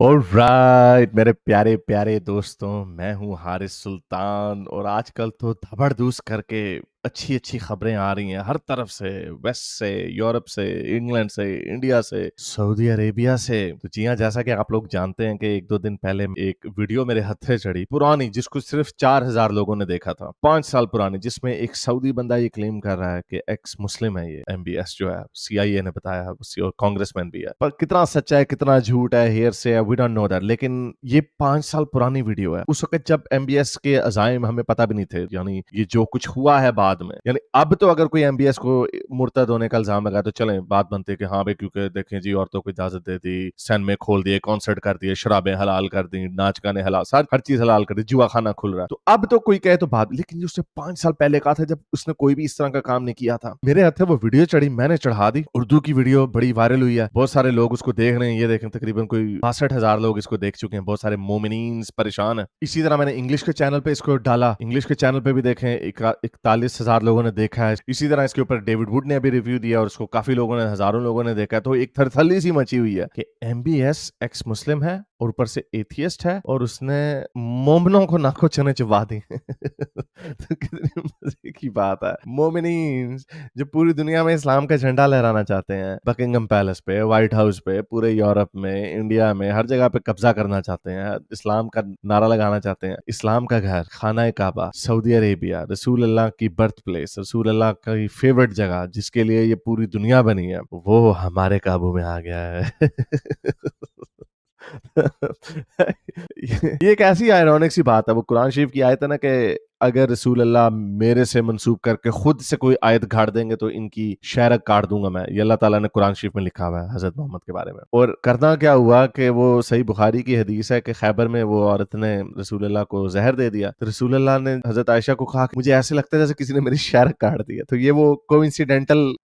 Alright मेरे प्यारे प्यारे दोस्तों, मैं हूँ हारिस सुल्तान और आजकल तो धबरदूस करके अच्छी अच्छी खबरें आ रही हैं हर तरफ से। वेस्ट से, यूरोप से, इंग्लैंड से, इंडिया से, सऊदी अरेबिया से। तो जी हाँ, जैसा कि आप लोग जानते हैं कि एक दो दिन पहले एक वीडियो मेरे हत्थे चढ़ी पुरानी, जिसको सिर्फ 4,000 लोगों ने देखा था, 5 साल पुरानी, जिसमें एक सऊदी बंदा ये क्लेम कर रहा है कि एक्स मुस्लिम है। ये एमबीएस जो है, सीआईए ने बताया है, और कांग्रेसमैन भी है। पर कितना सच्चा है कितना झूठ है, हेयर से है, वी डोंट नो दैट। लेकिन ये 5 साल पुरानी वीडियो है, उस वक्त जब एमबीएस के अजायम हमें पता भी नहीं थे, यानी ये जो कुछ हुआ है बाद में। यानी अब तो अगर कोई एमबीएस को मुर्तद होने का इल्जाम लगा तो चलें, बात बनती कि हाँ भाई, क्योंकि देखें जी, औरतों को इजाजत दे दी, सन में खोल दिए, कॉन्सर्ट कर दिए, शराबें हलाल कर दी, नाच गाने हलाल, हर चीज हलाल कर दी, जुआ खाना खुल रहा है, तो अब तो कोई कहे तो बात। लेकिन जो उसने 5 साल पहले कहा था, जब उसने कोई भी इस तरह का काम नहीं किया था, मेरे हाथ वो वीडियो चढ़ी, मैंने चढ़ा दी। उर्दू की वीडियो बड़ी वायरल हुई है, बहुत सारे लोग उसको देख रहे हैं। ये देखें, तकरीबन कोई 62,000 लोग इसको देख चुके हैं, बहुत सारे मोमिनीन परेशान है। इसी तरह मैंने इंग्लिश के चैनल पे इसको डाला, इंग्लिश के चैनल पे भी देखें 41,000 लोगों ने देखा है। इसी तरह इसके ऊपर डेविड वुड ने अभी रिव्यू दिया और उसको काफी लोगों ने, हजारों लोगों ने देखा। तो एक थरथली सी मची हुई है कि एमबीएस एक्स मुस्लिम है और ऊपर से एथियस्ट है और उसने मोमनों को नाको चने चबा दी। तो कितनी मजे की बात है। मोमिनीन जो पूरी दुनिया में इस्लाम का झंडा लहराना चाहते हैं, बकिंगम पैलेस पे, व्हाइट हाउस पे, पूरे यूरोप में, इंडिया में, हर जगह पे कब्जा करना चाहते हैं, इस्लाम का नारा लगाना चाहते हैं। इस्लाम का घर, खाना काबा, सऊदी अरेबिया, रसूल अल्लाह की बर्थ प्लेस, रसूल अल्लाह की फेवरेट जगह, जिसके लिए ये पूरी दुनिया बनी है, वो हमारे काबू में आ गया है। ये एक ऐसी आयरॉनिक सी बात है। वो कुरान शरीफ की आयत है ना कि अगर रसूल अल्लाह मेरे से मंसूब करके खुद से कोई आयत गाड़ देंगे तो इनकी शहरक काट दूंगा मैं। ये अल्लाह ताला ने कुरान शरीफ में लिखा हुआ है हजरत मोहम्मद के बारे में। और करना क्या हुआ कि वो सही बुखारी की हदीस है कि खैबर में वो औरत ने रसूल अल्लाह को जहर दे दिया, तो रसूल अल्लाह ने हजरत आयशा को कहा कि मुझे ऐसे लगता है जैसे किसी ने मेरी शहरक काट दी है। तो ये वो कोइंसिडेंटल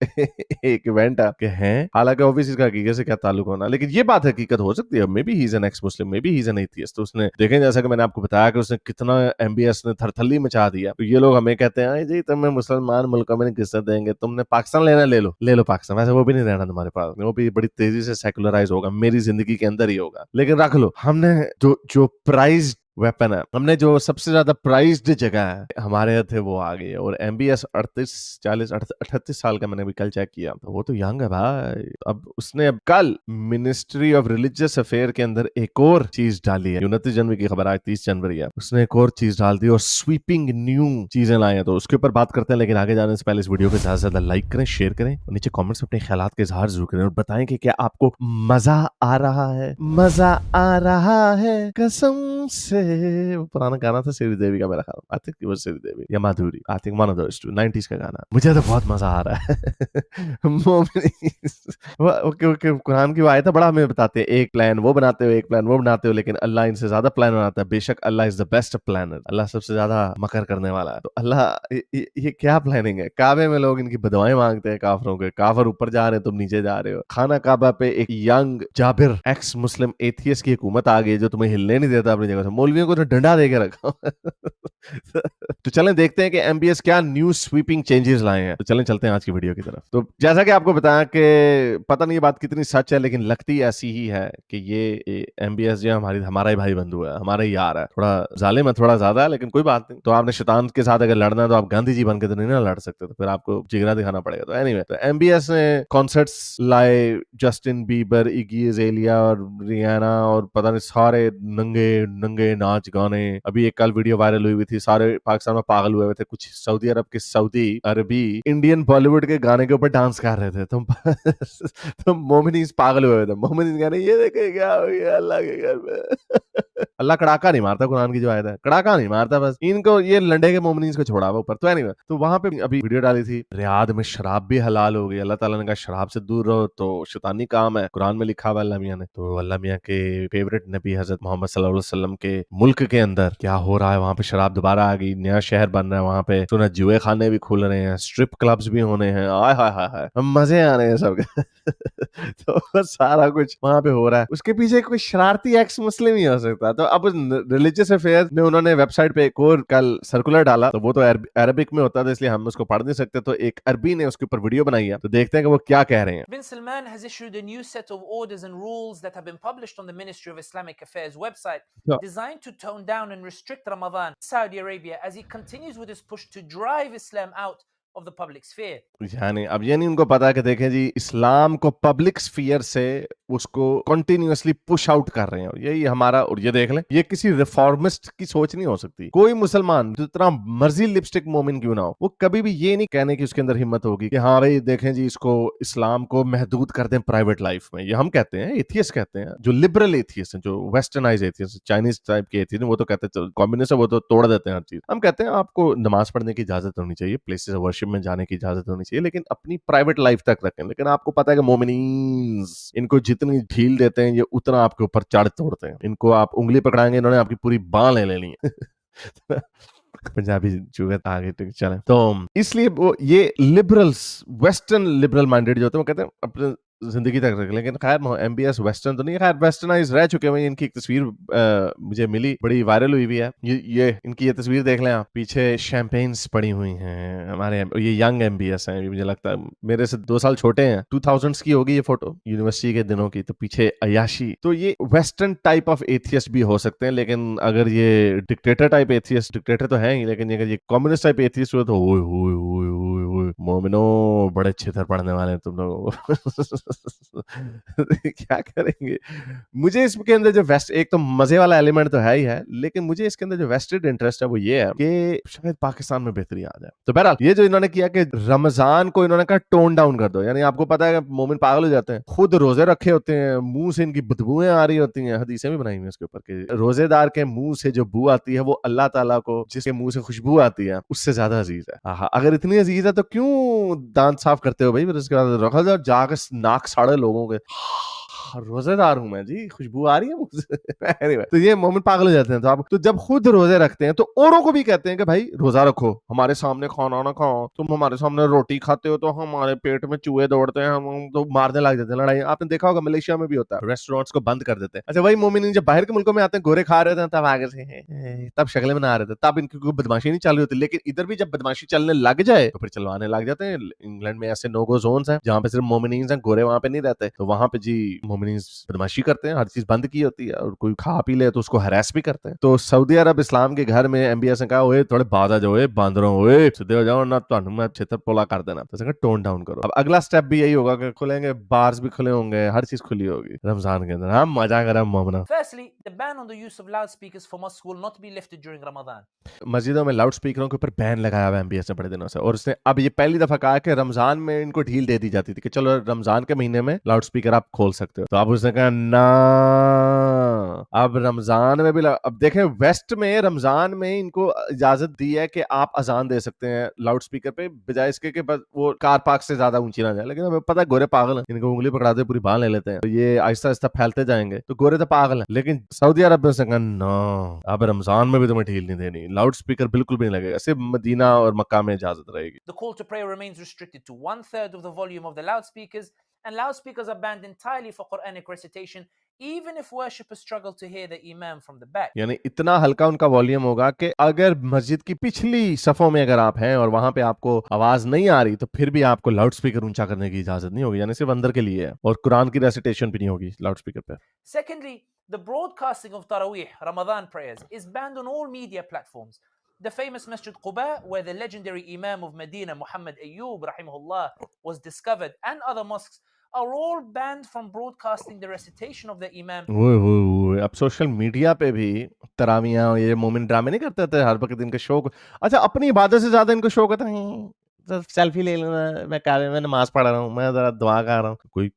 एक इवेंट है कि हैं, हालांकि ऑब्वियसली इसका हकीकत से क्या ताल्लुक होना, लेकिन ये बात हकीकत हो सकती है। May be he is an x Muslim, may be he is an atheist. तो उसने देखें, जैसा कि मैंने आपको बताया कि उसने कितना एमबीएस ने थरथल्ली मचा दिया। तो ये लोग हमें कहते हैं जी तुम्हें मुसलमान मुल्कों में नहीं किस्सा देंगे, तुमने पाकिस्तान लेना ले लो पाकिस्तान, वैसे वो भी नहीं रहना तुम्हारे पास, वो भी बड़ी तेजी से सेकुलराइज होगा, मेरी जिंदगी के अंदर ही होगा। लेकिन रख लो, हमने जो जो प्राइज वेपन है, हमने जो सबसे ज्यादा प्राइज्ड जगह है हमारे यहाँ थे, वो आ गई है। और एमबीएस 38 साल का, मैंने भी कल चेक किया, तो वो तो यंग है भाई। अब उसने अब कल मिनिस्ट्री ऑफ रिलीजियस अफेयर के अंदर एक और चीज डाली है। 29 जनवरी की खबर, आज 30 जनवरी है, उसने एक और चीज डाल दी और स्वीपिंग न्यू चीजें लाई हैं। तो उसके ऊपर बात करते हैं, लेकिन आगे जाने से पहले इस वीडियो को ज्यादा से ज्यादा लाइक करें, शेयर करें और नीचे कमेंट्स में अपने ख्यालात के इजहार जरूर करें और बताएं कि क्या आपको मजा आ रहा है, मजा आ रहा है कसम से। वो पुराना गाना था श्री देवी का, मेरा ख्याल, आई थिंक वो श्री देवी या Madhuri, I think one of those two, 90s का गाना। मुझे तो बहुत मजा आ रहा है। ओके ओके, कुरान की वो आयत है, बड़ा हमें बताते हैं, एक प्लान वो बनाते हो, एक प्लान वो बनाते हो, लेकिन अल्लाह इनसे ज्यादा प्लान बनाता है। बेशक अल्लाह इज द बेस्ट प्लानर, अल्लाह सबसे ज्यादा मकर करने वाला है। तो अल्लाह ये क्या प्लानिंग है? काबे में लोग इनकी बदवाएं मांगते हैं काफरों के, काफर ऊपर जा रहे हैं, तुम नीचे जा रहे हो। खाना काबा पे एक यंग जाबिर एक्स मुस्लिम एथियस्ट की हुकूमत आ गई, जो तुम्हें हिलने नहीं देता अपनी जगह से। मौलवियों को तो डंडा दे के रखा। तो चलें देखते हैं कि एमबीएस क्या न्यू स्वीपिंग चेंजेस लाए हैं। तो चलें चलते हैं आज की वीडियो की तरफ। तो जैसा कि आपको बताया कि पता नहीं ये बात कितनी सच है, लेकिन लगती ऐसी ही है कि ये एमबीएस जो हमारा ही भाई बंधु है, हमारा ही यार है। थोड़ा जालिम है, थोड़ा ज्यादा है, लेकिन कोई बात नहीं। तो आपने शैतान के साथ अगर लड़ना है तो आप गांधी जी बन के तो नहीं ना लड़ सकते, तो फिर आपको जिगरा दिखाना पड़ेगा। तो एनीवे, तो एमबीएस ने कॉन्सर्ट्स लाए, जस्टिन बीबर, इगी अजेलिया और रियाना और पता नहीं सारे नंगे नंगे नाच गाने। अभी एक कल वीडियो वायरल हुई थी, सारे पाकिस्तान में पागल हुए थे। कुछ सऊदी अरब के सऊदी अरबी इंडियन बॉलीवुड के गाने के ऊपर डांस कर रहे थे। तुम मोमिनीस पागल हुए थे। मोमिनीस गाने, ये देखे क्या हो गया अल्लाह के घर में। अल्लाह कड़ाका नहीं मारता, कुरान की जो आयत है, कड़ाका नहीं मारता, बस इनको ये लंडे के मोमिनीस को छोड़ा हुआ ऊपर। तो एनीवे, तो वहां पे अभी वीडियो डाली थी, रियाद में शराब भी हलाल हो गई। अल्लाह ताला ने कहा शराब से दूर रहो, तो शैतानी काम है, कुरान में लिखा हुआ अल्लाह मियां ने। तो अल्लाह मियां के फेवरेट नबी हजरत मोहम्मद सल्लल्लाहु अलैहि वसल्लम के मुल्क के अंदर क्या हो रहा है, वहां पे शराब दोबारा आ गई, नया शहर बन रहा है, वहां पे सुना जुए खाने भी खुल रहे हैं, स्ट्रिप क्लब्स भी होने हैं, आय हाय हाय हाय, मजे आ रहे हैं सबके। तो सारा कुछ वहां पे हो रहा है। उसके पीछे कोई शरारती एक्स मुस्लिम ही हो सकता है। तो अब रिलीजियस अफेयर में उन्होंने वेबसाइट पे एक और कल सर्कुलर डाला, तो वो तो अरबिक में होता था इसलिए हम उसको पढ़ नहीं सकते, तो एक अरबी ने उसके ऊपर वीडियो बनाई है, तो देखते हैं कि वो क्या कह रहे हैं. Bin Salman has issued a new set of orders and rules that have been published on the Ministry of Islamic Affairs website, designed to tone down and restrict Ramadan in Saudi Arabia as he continues with his push to drive Islam out of the public sphere. यानी अब ये नहीं उनको पता कि देखें जी, इस्लाम को public sphere से उसको कंटिन्यूअसली पुश आउट कर रहे हैं, और यही हमारा, और ये देख लें, ये किसी रिफॉर्मिस्ट की सोच नहीं हो सकती. कोई मुसलमान जितना मर्जी लिपस्टिक मोमिन क्यों ना हो, वो कभी भी ये नहीं कहने की उसके अंदर हिम्मत होगी कि हाँ भाई देखें जी, इसको इस्लाम को महदूद कर दें प्राइवेट लाइफ में. ये हम कहते हैं, एथियस्ट कहते हैं, जो लिबरल एथियस्ट हैं, जो वेस्टर्नाइज एथियस्ट, चाइनीज टाइप के एथियस्ट, वो तो कहते हैं कम्युनिस्ट है, वो तो तोड़ देते हैं हर चीज. हम कहते हैं आपको नमाज पढ़ने की इजाजत होनी चाहिए, प्लेसेस ऑफ वर्शिप में जाने की इजाजत होनी चाहिए, लेकिन अपनी प्राइवेट लाइफ तक रखें. लेकिन आपको पता है कि मोमिनीन्स, इनको जितनी ढील देते हैं ये उतना आपके ऊपर चढ़ तोड़ते हैं. इनको आप उंगली पकड़ाएंगे, इन्होंने आपकी पूरी बांह ले लेनी है. पंजाबी जुगत आगे चले, तो इसलिए वो ये लिबरल्स, वेस्टर्न लिबरल माइंडेड जो होते हैं, वो कहते हैं अपने जिंदगी तक रख. लेकिन खैर एमबीएस वेस्टर्न तो नहीं है, खैर वेस्टर्नाइज रह चुके हैं. इनकी एक तस्वीर मुझे मिली, बड़ी वायरल हुई भी है. ये इनकी ये तस्वीर देख लें आप, पीछे शैंपेन्स पड़ी हुई हैं. हमारे ये यंग एमबीएस हैं, मुझे लगता है मेरे से 2 साल छोटे हैं. 2000s की होगी ये फोटो, यूनिवर्सिटी के दिनों की. तो पीछे अयाशी. तो ये वेस्टर्न टाइप ऑफ एथियस्ट भी हो सकते हैं, लेकिन अगर ये डिक्टेटर टाइप एथियस्ट, डिक्टेटर तो है ही, लेकिन अगर ये कम्युनिस्ट टाइप एथियस्ट हुआ तो ओए ओए ओए ओए ओए मोमिनो, बड़े छितर पड़ने वाले हैं तुम लोग. क्या करेंगे. मुझे इसके अंदर जो वेस्ट, एक तो मजे वाला एलिमेंट तो है ही है, लेकिन मुझे इसके अंदर जो वेस्टेड इंटरेस्ट है वो ये है कि शायद पाकिस्तान में बेहतरी आ जाए. तो बहरहाल ये जो इन्होंने किया कि रमजान को इन्होंने कहा टोन डाउन कर दो, यानी आपको पता है कि मोमिन पागल हो जाते हैं, खुद रोजे रखे होते हैं, मुंह से इनकी बदबुएं आ रही होती हैं. हदीसें भी बनाई हुई हैं इसके ऊपर कि रोजेदार के मुंह से जो बू आती है वो अल्लाह ताला को, जिसके मुंह से खुशबू आती है, उससे ज्यादा अजीज है. अगर इतनी अजीज है तो क्यों दांत साफ करते हो भाई, फिर उसके बाद रखा जाओ जाकर नाक साड़े लोगों के. रोजेदार हूं मैं जी, खुशबू आ रही है मुझसे. anyway, तो ये मोमिन पागल हो जाते हैं. तो जब खुद रोजे रखते हैं तो औरों को भी कहते हैं कि भाई रोजा रखो, हमारे सामने खाना ना खाओ, तुम हमारे सामने रोटी खाते हो तो हमारे पेट में चूहे दौड़ते हैं, हम तो मारने लग जाते हैं. लड़ाई आपने देखा होगा मलेशिया में भी होता है, रेस्टोरेंट्स को बंद कर देते हैं. अच्छा, वही मोमिन जब बाहर के मुल्कों में आते हैं, गोरे खा रहे थे तब आगे से तब शक्लें बना रहे थे, तब इनकी कोई बदमाशी नहीं चल रही होती. लेकिन इधर भी जब बदमाशी चलने लग जाए तो फिर चलवाने लग जाते हैं. इंग्लैंड में ऐसे नो गो जोन्स हैं जहाँ पे सिर्फ मोमिनीन्स हैं, गोरे वहां पे नहीं रहते. तो वहां पे जी मोमिनीन्स बदमाशी करते हैं, हर चीज बंद की होती है, और कोई खा पी ले तो उसको हरास भी करते हैं. तो सऊदी अरब इस्लाम के घर में एमबीएस ने कहा ओए थोड़े बाज आ जाओ, ओए बांदरों, ओए सीधे हो जाओ ना, तो मैं छितर पोला कर देना. तो टोन डाउन करो. अब अगला स्टेप भी यही होगा कि खुलेंगे बार्स भी खुले होंगे, हर चीज खुली होगी रमजान के अंदर. हाँ, मजा करें मोमना. Firstly, the ban on the use of loudspeakers for mosques will not be lifted during Ramadan. मस्जिदों में लाउड स्पीकरों के ऊपर बैन लगाया हुआ है एमबीएस ने बड़े दिनों से, और उसने अब ये पहली दफा कहा कि रमजान में इनको ढील दे दी जाती थी कि चलो रमजान के महीने में लाउड स्पीकर आप खोल सकते हो. तो अब उसने कहा ना, अब रमजान में भी अब देखें, वेस्ट में रमजान में इनको इजाजत दी है कि आप अजान दे सकते हैं लाउड स्पीकर पे, बजाय इसके कि बस वो कार पार्क से ज्यादा ऊंची ना जाए. लेकिन हमें पता है गोरे पागल हैं, इनको उंगली पकड़ाते पूरी बाल ले लेते हैं, तो ये आहिस्ता आहिस्ता फैलते जाएंगे. तो गोरे तो पागल हैं. लेकिन सऊदी अरब में उसने कहा ना, अब रमजान में भी तुम्हें ढील नहीं देनी, लाउड स्पीकर बिल्कुल भी नहीं लगेगा, सिर्फ मदीना और मक्का में इजाजत रहेगी. The call to prayer remains restricted to 1/3 of the volume of the loudspeakers, and loudspeakers are banned entirely for Quranic recitation, even if worshippers struggle to hear the imam from the back. यानी इतना हल्का उनका volume होगा कि अगर मस्जिद की पिछली सफों में अगर आप हैं और वहां पे आपको आवाज नहीं आ रही, तो फिर भी आपको लाउड स्पीकर ऊंचा करने की इजाजत नहीं होगी, यानी सिर्फ अंदर के लिए है, और कुरान की रेसिटेशन भी नहीं होगी लाउड स्पीकर पे. Secondly, the broadcasting of Taraweeh, Ramadan prayers, is banned on all media platforms. The famous Masjid Quba, where the legendary Imam of Medina, Muhammad Ayyub, rahimahullah, was discovered, and other mosques are all banned from broadcasting the recitation of the Imam. ओए, अब social media पे भी तरावियां, ये मोमिन ड्रामे नहीं करते थे हर वक्त इनके शो को. अच्छा, अपनी इबादत से ज्यादा इनको शौक होता है सेल्फी ले लेना, मैं काबे में नमाज पढ़ रहा हूँ, मैं जरा दुआ कर रहा हूँ. कोई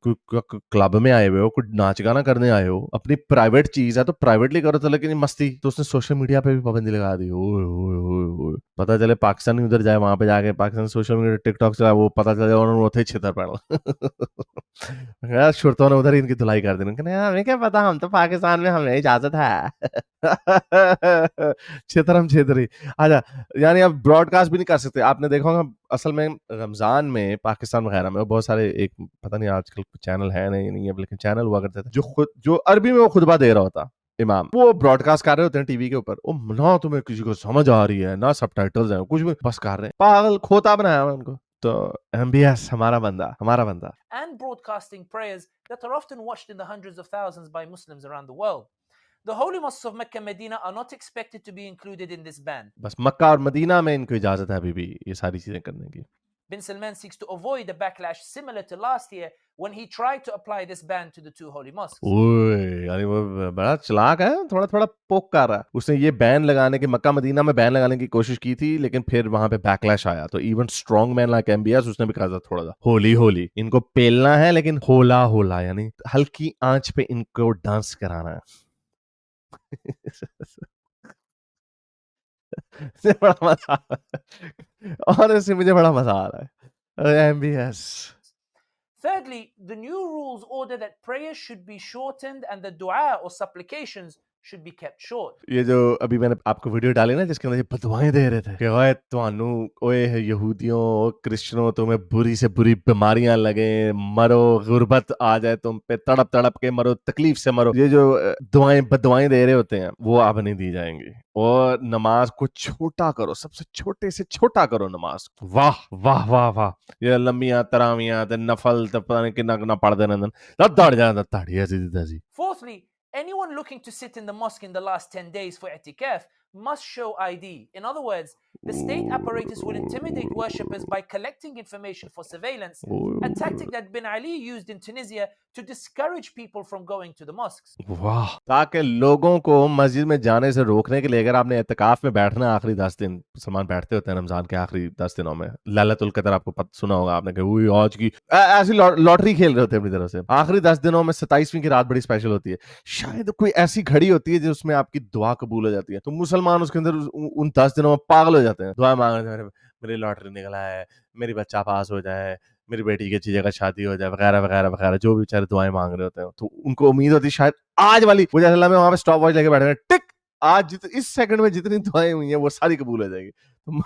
क्लब में आए हुए हो, कोई नाच गाना करने आए हो, अपनी प्राइवेट चीज है तो प्राइवेटली करो. तो लेकिन मस्ती तो उसने सोशल मीडिया पे भी पाबंदी लगा दी. ओए ओए ओए ओए, पता चले पाकिस्तान उधर जाए, वहां पे जाके पाकिस्तान सोशल मीडिया टिकटॉक चला, वो पता चले उन्होंने उथे छितर पड़ा. शुरतों ने उधर इनकी धुलाई कर दी. हमें क्या पता, हम तो पाकिस्तान में, हमें इजाजत है. छितरम छितरी. अच्छा, यानी अब ब्रॉडकास्ट भी नहीं कर सकते. आपने देखा होगा असल में रमजान में पाकिस्तान वगैरह में बहुत सारे, एक पता नहीं आजकल चैनल है नहीं है, लेकिन चैनल हुआ करते थे जो अरबी में वो खुतबा दे रहा होता इमाम, वो ब्रॉडकास्ट कर रहे होते हैं टीवी के ऊपर, ओ ना तुम्हें किसी को समझ आ रही है ना सबटाइटल्स हैं कुछ भी, बस कर रहे हैं, पागल खोता बनाया हुआ उनको। तो एमबीएस हमारा बंदा And broadcasting prayers that are often watched in the hundreds of thousands by Muslims around the world. The holy mosques of Mecca and Medina are not expected to be included in this ban. बस मक्का और Medina में इनको इजाजत है अभी भी ये सारी चीजें करने की। Bin Salman seeks to avoid a backlash similar to last year when he tried to apply this ban to the two holy mosques. ओए, यानी वो बड़ा चालाक है, थोड़ा थोड़ा पोक कर रहा है। उसने ये बैन लगाने की, मक्का मदीना में बैन लगाने की कोशिश की थी, लेकिन फिर वहां पे बैकलैश आया, तो even strong man like MBS उसने भी कहा था थोड़ा सा होली होली, इनको पेलना है लेकिन होला होला, यानी हल्की आंच पे इनको डांस कराना है। मुझे बड़ा मजा आ रहा है, ऑनेस्टली मुझे बड़ा मजा आ रहा है MBS. Thirdly, the new rules order that prayers should be shortened and the dua or supplications should be kept short. ये जो अभी मैंने आपको वीडियो डाली ना जिसके अंदर ये बदवाएं दे रहे थे कि ओए तुहानू, ओए यहूदियों, ओ क्रिश्चियनों, तुम्हें बुरी से बुरी बीमारियां लगे, मरो, गुर्बत आ जाए तुम पे, तड़प तड़प के मरो, तकलीफ से मरो, ये जो दुआएं बदवाएं दे रहे होते हैं वो अब नहीं दी जाएंगी। और नमाज को छोटा करो, सबसे छोटे से छोटा करो नमाज। वाह वाह वाह वाह, ये लम्बियां तरावियां ते नफल ते पता नहीं कितना कितना पढ़ देना, दड़ जा दाढ़ी ऐसी दी। Fourthly, anyone looking to sit in the mosque in the last 10 days for i'tikaf must show ID. In other words, the state apparatus will intimidate worshippers by collecting information for surveillance, a tactic that Bin Ali used in Tunisia to discourage people from going to the mosques. वाह, ताकि लोगों को मस्जिद में जाने से रोकने के लिए, अगर आपने एतकाफ में बैठना है आखिरी 10 दिन, मुसलमान बैठते होते हैं रमजान के आखिरी 10 दिनों में, लैलतुल कदर आपको सुना होगा आपने कि वो आज की ऐसी लॉटरी खेल रहे होते हैं अपनी तरफ से। आखिरी 10 दिनों में 27वीं की रात बड़ी स्पेशल होती है, शायद कोई ऐसी घड़ी होती है जिसमें आपकी दुआ कबूल हो जाती है, तो मुसलमान उसके अंदर उन 10 दिनों में पागल हो जाते हैं, दुआ मांगने, मेरी लॉटरी निकला है, मेरी बच्चा पास हो जाए, मेरी बेटी की अच्छी जगह शादी हो जाए, वगैरह वगैरह वगैरह, जो भी बेचारे दुआएं मांग रहे होते हैं, तो उनको उम्मीद होती है शायद आज वाली, वो जैसे में वहां पे स्टॉप वॉच लेके बैठे हैं, टिक, आज इस सेकंड में जितनी दुआएं हुई हैं वो सारी कबूल हो जाएगी। तो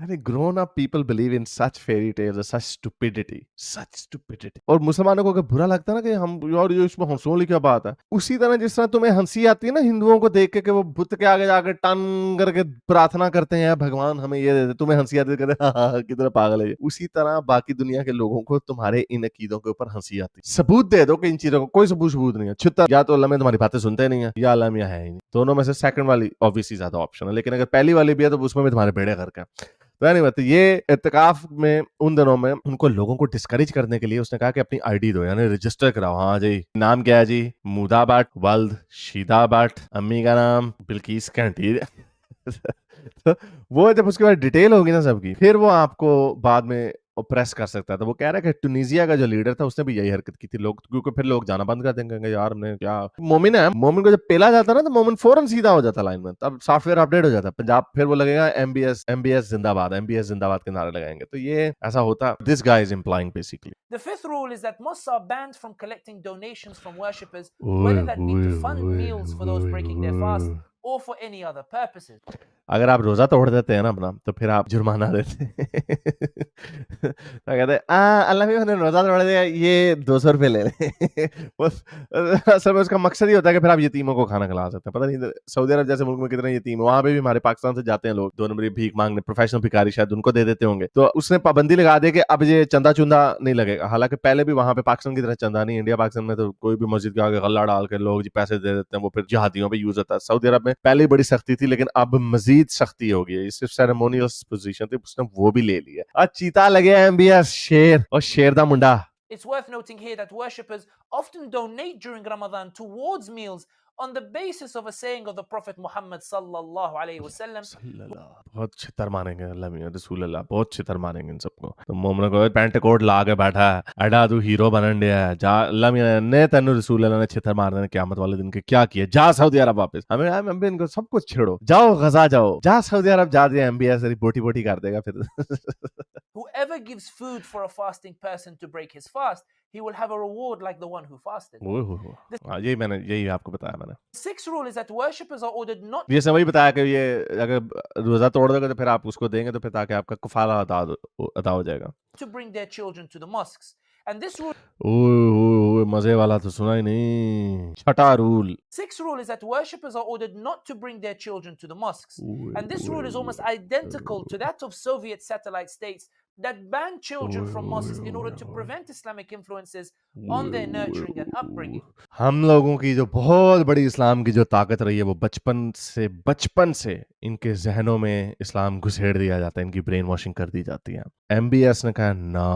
यानी grown up people believe in such fairy tales, such stupidity. और मुसलमानों को अगर बुरा लगता है ना कि हम यार ये इसमें हंसने वाली क्या बात है, उसी तरह जिस तरह तुम्हें हंसी आती है ना हिंदुओं को देख के कि वो बुत के आगे जाकर टन करके प्रार्थना करते हैं भगवान हमें ये दे दे, तुम्हें हंसी आती है, कहते हैं हाँ कितना पागल है ये, उसी तरह बाकी दुनिया के लोगों को तुम्हारे इन अकीदों के ऊपर हंसी आती है। सबूत दे दो कि इन चीजों को, कोई सबूत नहीं है, छुट्टा, या तो अल्लाह में तुम्हारी बातें सुनते नहीं है या अल्लाह में है ही नहीं, दोनों में से सेकंड वाली ऑब्वियसली ज्यादा ऑप्शन है, लेकिन अगर पहली वाली भी है तो उसमें भी तुम्हारे बेड़े गर्क है। तो anyway, तो ये इत्तिकाफ में उन दिनों में उनको लोगों को डिस्करेज करने के लिए उसने कहा कि अपनी आईडी दो, यानी रजिस्टर कराओ। हाँ जी, नाम क्या है जी? मुदा भट्ट, वल्द शीदा भट्ट, अम्मी का नाम बिल्किस कैंटी। तो वो जब उसके बाद डिटेल होगी ना सबकी, फिर वो आपको बाद में प्रेस कर सकता है। तो वो कह रहा है कि ट्यूनीसिया का जो लीडर था उसने भी यही हरकत की थी, लोग क्योंकि फिर लोग जाना बंद कर देंगे, यार हमने क्या, मोमिन है, मोमिन को जब पेला जाता ना तो मोमिन फौरन सीधा हो जाता लाइन में, तब सॉफ्टवेयर अपडेट हो जाता पंजाब, फिर वो लगेगा एमबीएस जिंदाबाद, एमबीएस जिंदाबाद के नारे लगाएंगे। तो ये ऐसा होता, this guy is implying basically. The fifth rule is that mosques are banned from collecting donations from worshippers, whether that be to fund meals for those breaking their fast or for any other purposes. अगर आप रोजा तोड़ देते हैं ना अपना, तो फिर आप जुर्माना देते हैं। तो कहते हैं अल्लाह भी मैंने रोजा तोड़ दिया, ये 200 रुपए ले ले। असल में उसका मकसद ही होता है कि फिर आप यतीमों को खाना खिला सकते हैं। पता नहीं सऊदी अरब जैसे मुल्क में कितने यतीम, वहां पे भी हमारे पाकिस्तान से जाते हैं लोग 2 नंबरी भीख मांगने, प्रोफेशनल भिखारी शायद उनको दे देते होंगे। तो उसने पाबंदी लगा दी कि अब ये चंदा चुंदा नहीं लगेगा। हालांकि पहले भी वहां पे पाकिस्तान की तरह चंदा नहीं, इंडिया पाकिस्तान में तो कोई भी मस्जिद के आगे गल्ला डाल के लोग जी पैसे दे देते हैं, वो फिर जिहादियों पे यूज होता है। सऊदी अरब में पहले ही बड़ी सख्ती थी, लेकिन अब मजीद सख्ती हो गई है। सिर्फ सेरेमोनियल पोजीशन थी, उसने वो भी ले लिया। और चीता लगे एमबीएस शेर, और शेर दा मुंडा। It's worth noting here that worshippers often donate during Ramadan towards meals on the basis of a saying of the Prophet Muhammad sallallahu alaihi wasallam. बहुत छितर मारेंगे अल्लाह मियां रसूल अल्लाह, बहुत छितर मारेंगे इन सबको। तो मोमन को पैंट कोट ला के बैठा है, अड़ा तू हीरो बनन दिया है, जा अल्लाह मियां ने तेनु रसूल अल्लाह ने छितर मार देने क़यामत वाले दिन के क्या किए, जा सऊदी अरब वापस, हमें भी इनको सब कुछ छेड़ो, जाओ गजा जाओ, जा सऊदी अरब जा दिया, एमबीएस तेरी बोटी बोटी कर देगा फिर। Whoever gives food for a fasting person to break his fast, he will have a reward like the one who fasted. यही आपको बताया मैंने। Sixth rule is that worshippers are ordered not. ये समझ बताया कि ये अगर रोजा तोड़ दोगे तो फिर आप उसको देंगे, तो फिर ताकि आपका कुफारा अदा हो जाएगा। To bring their children to the mosques. And this rule, ओए मजे वाला तो सुना ही नहीं। छठा rule. sixth rule is that worshippers are ordered not to bring their children to the mosques. And this rule is almost identical to that of Soviet satellite states that banned children from mosques in order to prevent Islamic influences on their nurturing and upbringing. हम लोगों की जो बहुत बड़ी इस्लाम की जो ताकत रही है वो बचपन से इनके जहनों में इस्लाम घुसेड़ दिया जाता है, इनकी ब्रेन वॉशिंग कर दी जाती है। एमबीएस ने कहा ना,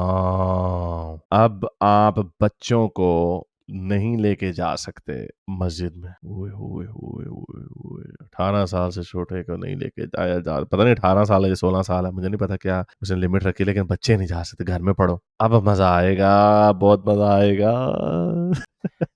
अब आप बच्चों को नहीं लेके जा सकते मस्जिद में। ओए ओए ओए ओए ओए 18 साल से छोटे को नहीं लेके जाया जा, पता नहीं 18 साल है या 16 साल है, मुझे नहीं पता क्या उसने लिमिट रखी, लेकिन बच्चे नहीं जा सकते, घर में पढ़ो। अब मजा आएगा, बहुत मजा आएगा।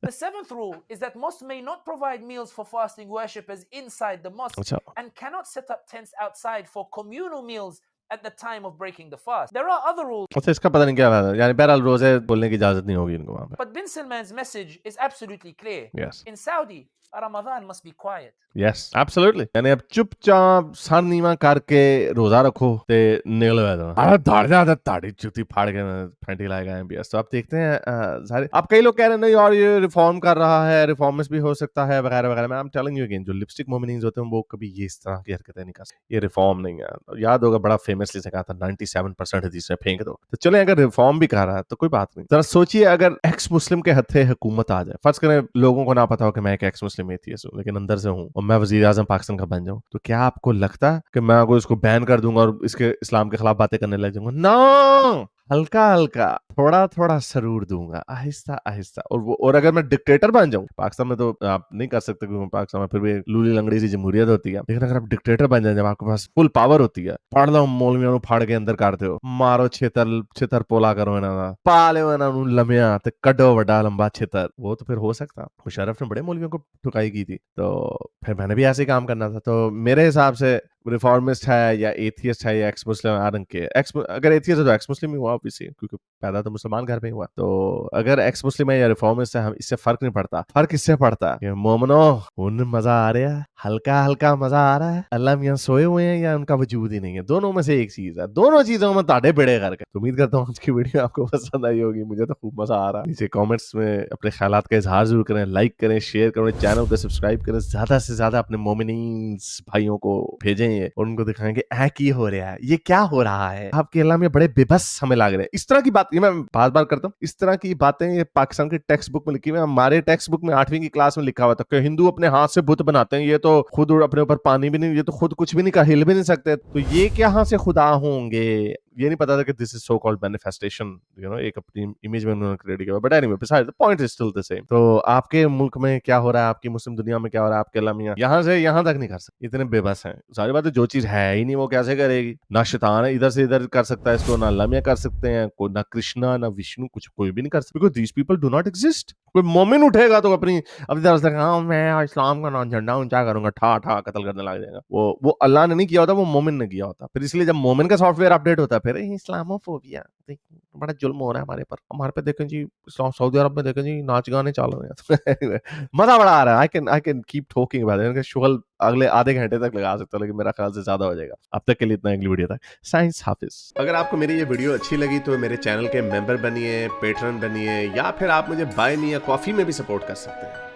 The seventh rule is that mosques may not provide meals for fasting worshippers inside the mosque अच्छा, and cannot set up tents outside for communal meals at the time of breaking the fast. There are other rules, अच्छा इसका पता नहीं क्या है, यानी बहरहाल रोजे बोलने की इजाजत नहीं होगी इनको वहां पे। but Bin Salman's message is absolutely clear. Yes. In Saudi, Ramadan must be quiet. Yes, absolutely. यानी अब चुपचाप सर नीवा करके रोजा रखो ते निकल गए तो अरे धड़ जाता ताड़ी चुती फाड़ के फैंटी लाएगा एमबीएस। तो आप देखते हैं सारे, अब कई लोग कह रहे हैं नहीं यार ये रिफॉर्म कर रहा है, रिफॉर्मिस्ट भी हो सकता है वगैरह वगैरह। मैं I am telling you again, जो लिपस्टिक मोमिनीज होते हैं वो कभी ये इस तरह की हरकतें नहीं कर सकते। ये रिफॉर्म नहीं है, याद होगा बड़ा फेमसली से कहा था 97% हदीसें फेंक दो। तो चले अगर रिफॉर्म भी कर रहा है तो कोई बात नहीं। जरा सोचिए अगर एक्स मुस्लिम के हथे हुकूमत आ जाए, फर्ज करें लोगों को ना पता हो कि मैं एक एक्स मुस्लिम एथियस्ट हूं लेकिन अंदर से हूं और मैं वजीर आजम पाकिस्तान का बन जाऊं, तो क्या आपको लगता है कि मैं आपको इसको बैन कर दूंगा और इसके इस्लाम के खिलाफ बातें करने लग जाऊंगा? नो, हल्का हल्का थोड़ा थोड़ा सरूर दूंगा, आहिस्ता आहिस्ता। और अगर मैं डिक्टेटर बन जाऊं, पाकिस्तान में तो आप नहीं कर सकते क्योंकि पाकिस्तान में फिर भी लूली लंगड़ी सी जमहूरियत होती है, लेकिन अगर आप डिक्टेटर बन जाए, जब आपके पास फुल पावर होती है, फाड़ लो मौलवियों फाड़ के अंदर करते हो, मारो छितर पोला करो इन्होंने, पाले इन्होंने लमिया ते कड्डो वड्डा लंबा छितर, वो तो फिर हो सकता। मुशर्रफ ने बड़े मौलवियों को ठुकाई की थी, तो फिर मैंने भी ऐसे ही काम करना था। तो मेरे हिसाब से रिफॉर्मिस्ट है या एथियस्ट है या एक्स मुस्लिम, आरंग के अगर एथियस्ट है तो एक्स मुस्लिम ही हुआ ऑब्वियसली, क्योंकि पैदा तो मुसलमान घर में हुआ। तो अगर एक्स मुस्लिम है या रिफॉर्मिस्ट है, हम इससे फर्क नहीं पड़ता। फर्क इससे पड़ता है मोमनो उन मजा आ रहा है, हल्का हल्का मजा आ रहा है, अल्लाह मियां सोए हुए हैं या उनका वजूद ही नहीं है, दोनों में से एक चीज है। दोनों चीजों में ताड़े बेड़े करके। तो उम्मीद करता हूँ आज की वीडियो आपको पसंद आई होगी, मुझे तो खूब मजा आ रहा है। नीचे कॉमेंट्स में अपने ख्यालात का इजहार जरूर करें, लाइक करें, शेयर करें, चैनल को सब्सक्राइब करें, ज्यादा से ज्यादा अपने मोमिनीन्स भाइयों को भेजें ये, और उनको दिखाएं कि की हो रहा है, ये क्या हो रहा है, आपके अल्लाह में बड़े बेबस हमें लग रहे हैं। इस तरह की बात मैं बार बार करता हूँ, इस तरह की बातें ये पाकिस्तान की टेक्स्ट बुक में लिखी हुई, हमारे टेक्स्ट बुक में 8वीं की क्लास में लिखा हुआ था कि हिंदू अपने हाथ से बुत बनाते हैं, ये तो खुद अपने ऊपर पानी भी नहीं, ये तो खुद कुछ भी नहीं कर, हिल भी नहीं सकते, तो ये कहां से खुदा होंगे? ये नहीं पता था कि this is so called manifestation, you know, एक अपनी इमेज में उन्होंने क्रिएट किया। But anyway, beside the point is still the same. तो आपके मुल्क में क्या हो रहा है, आपकी मुस्लिम दुनिया में क्या हो रहा है, आपके अल्लाह मियां यहां से यहां तक नहीं कर सकते, इतने बेबस हैं। सारी बातें, जो चीज है ही नहीं वो कैसे करेगी? ना शैतान है इधर से इधर कर सकता है इसको, ना अल्लाह मियां कर सकते हैं, ना कृष्णा ना विष्णु, कुछ कोई भी नहीं कर सकता, because these people do not exist. कोई मोमिन उठेगा तो अपनी तरफ से हाँ मैं इस्लाम का नाम झंडा ऊंचा करूंगा, ठा ठा कत्ल करने लग जाएगा। वो अल्लाह ने नहीं किया होता, वो मोमिन ने किया होता। फिर इसलिए जब मोमिन का सॉफ्टवेयर अपडेट होता है, फिर इस्लामोफोबिया, बड़ा जुल्म हो रहा है हमारे पर, हमारे पे देखें जी सऊदी अरब में देखें जी नाच गाने चालू हैं। मजा बड़ा आ रहा है। I can keep talking about it, शुगल अगले आधे घंटे तक लगा सकता हूं, लेकिन मेरा ख्याल से ज्यादा हो जाएगा। अब तक के लिए इतना, अगली वीडियो तक साइंस हाफिज। अगर आपको मेरी ये वीडियो अच्छी लगी तो मेरे चैनल के मेंबर बनिए, पेट्रन बनिए, या फिर आप मुझे बाय मी या कॉफी में भी सपोर्ट कर सकते हैं।